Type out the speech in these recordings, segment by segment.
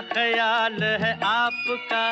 ख्याल है आपका?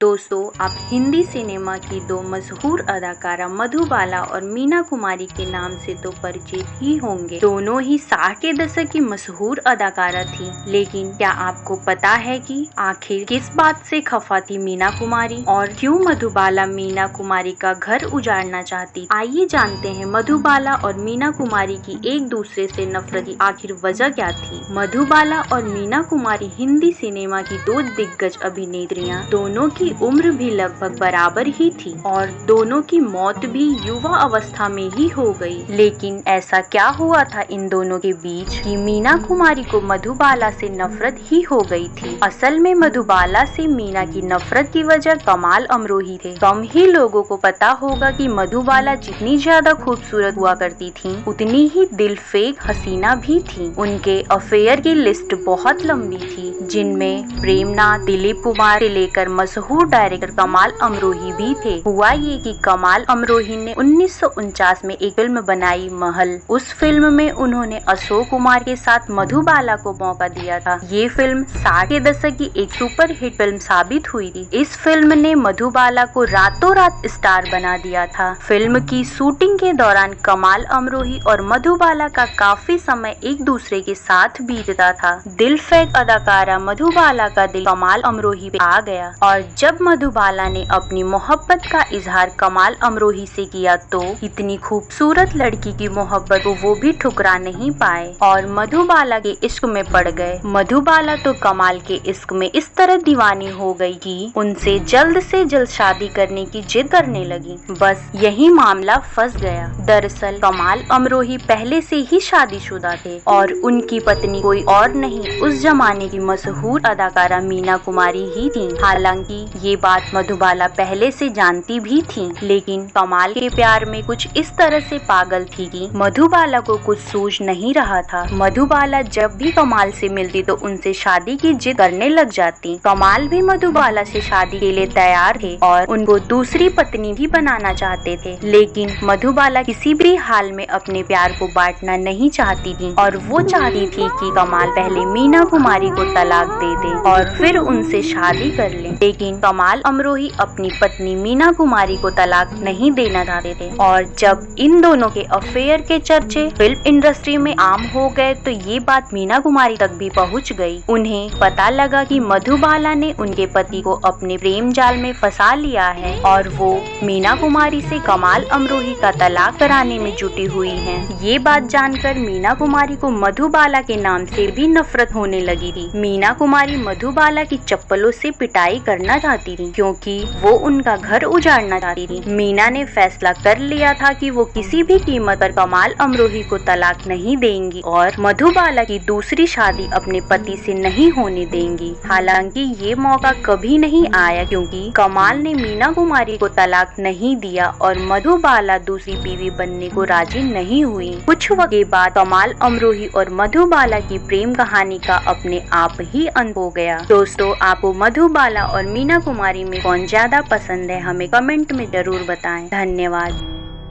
दोस्तों, आप हिंदी सिनेमा की दो मशहूर अदाकारा मधुबाला और मीना कुमारी के नाम से तो परिचित ही होंगे। दोनों ही 60 के दशक की मशहूर अदाकारा थी, लेकिन क्या आपको पता है कि आखिर किस बात से खफा थी मीना कुमारी और क्यों मधुबाला मीना कुमारी का घर उजाड़ना चाहती? आइए जानते हैं मधुबाला और मीना कुमारी की एक दूसरे से नफरत की आखिर वजह क्या थी। मधुबाला और मीना कुमारी हिंदी सिनेमा की दो दिग्गज अभिनेत्रियां, दोनों की उम्र भी लगभग बराबर ही थी और दोनों की मौत भी युवा अवस्था में ही हो गई। लेकिन ऐसा क्या हुआ था इन दोनों के बीच कि मीना कुमारी को मधुबाला से नफरत ही हो गई थी? असल में मधुबाला से मीना की नफरत की वजह कमाल अमरोही थे। कम ही लोगों को पता होगा कि मधुबाला जितनी ज्यादा खूबसूरत हुआ करती थी, उतनी ही दिलफेक हसीना भी थी। उनके अफेयर की लिस्ट बहुत लंबी थी, जिनमें प्रेमनाथ, दिलीप कुमार से लेकर मशहूर डायरेक्टर कमाल अमरोही भी थे। हुआ ये कि कमाल अमरोही ने 1949 में एक फिल्म बनाई, महल। उस फिल्म में उन्होंने अशोक कुमार के साथ मधुबाला को मौका दिया था। ये फिल्म 60 के दशक की एक सुपर हिट फिल्म साबित हुई थी। इस फिल्म ने मधुबाला को रातों रात स्टार बना दिया था। फिल्म की शूटिंग के दौरान कमाल अमरोही और मधुबाला का काफी समय एक दूसरे के साथ बीतता था। दिलफेक अदाकारा मधुबाला का दिल कमाल अमरोही पे आ गया और जब मधुबाला ने अपनी मोहब्बत का इजहार कमाल अमरोही से किया तो इतनी खूबसूरत लड़की की मोहब्बत को वो भी ठुकरा नहीं पाए और मधुबाला के इश्क में पड़ गए। मधुबाला तो कमाल के इश्क में इस तरह दीवानी हो गई कि उनसे जल्द से जल्द शादी करने की जिद करने लगी। बस यही मामला फंस गया। दरअसल कमाल अमरोही पहले से ही शादीशुदा थे और उनकी पत्नी कोई और नहीं, उस जमाने की मशहूर अदाकारा मीना कुमारी ही थी। हालांकि ये बात मधुबाला पहले से जानती भी थी, लेकिन कमाल के प्यार में कुछ इस तरह से पागल थी कि मधुबाला को कुछ सूझ नहीं रहा था। मधुबाला जब भी कमाल से मिलती तो उनसे शादी की जिद करने लग जाती। कमाल भी मधुबाला से शादी के लिए तैयार थे और उनको दूसरी पत्नी भी बनाना चाहते थे, लेकिन मधुबाला किसी भी हाल में अपने प्यार को बांटना नहीं चाहती थी और वो चाहती थी कि कमाल पहले मीना कुमारी को तलाक दे दे और फिर उनसे शादी कर ले। लेकिन कमाल अमरोही अपनी पत्नी मीना कुमारी को तलाक नहीं देना चाहते थे और जब इन दोनों के अफेयर के चर्चे फिल्म इंडस्ट्री में आम हो गए तो ये बात मीना कुमारी तक भी पहुंच गई। उन्हें पता लगा कि मधुबाला ने उनके पति को अपने प्रेम जाल में फंसा लिया है और वो मीना कुमारी से कमाल अमरोही का तलाक कराने में जुटी हुई हैं। ये बात जानकर मीना कुमारी को मधुबाला के नाम से भी नफरत होने लगी थी। मीना कुमारी मधुबाला की चप्पलों से पिटाई करना चाहती थी क्योंकि वो उनका घर उजाड़ना चाहती थी। मीना ने फैसला कर लिया था कि वो किसी भी कीमत पर कमाल अमरोही को तलाक नहीं देंगी और मधुबाला की दूसरी शादी अपने पति से नहीं होने देंगी। हालांकि ये मौका कभी नहीं आया क्योंकि कमाल ने मीना कुमारी को तलाक नहीं दिया और मधुबाला दूसरी बीवी बनने को राजी नहीं हुई। कुछ वक्त के बाद कमाल अमरोही और मधुबाला की प्रेम कहानी का अपने आप ही अंत हो गया। दोस्तों, आपको मधुबाला और मीना कुमारी में कौन ज्यादा पसंद है, हमें कमेंट में जरूर बताएं। धन्यवाद।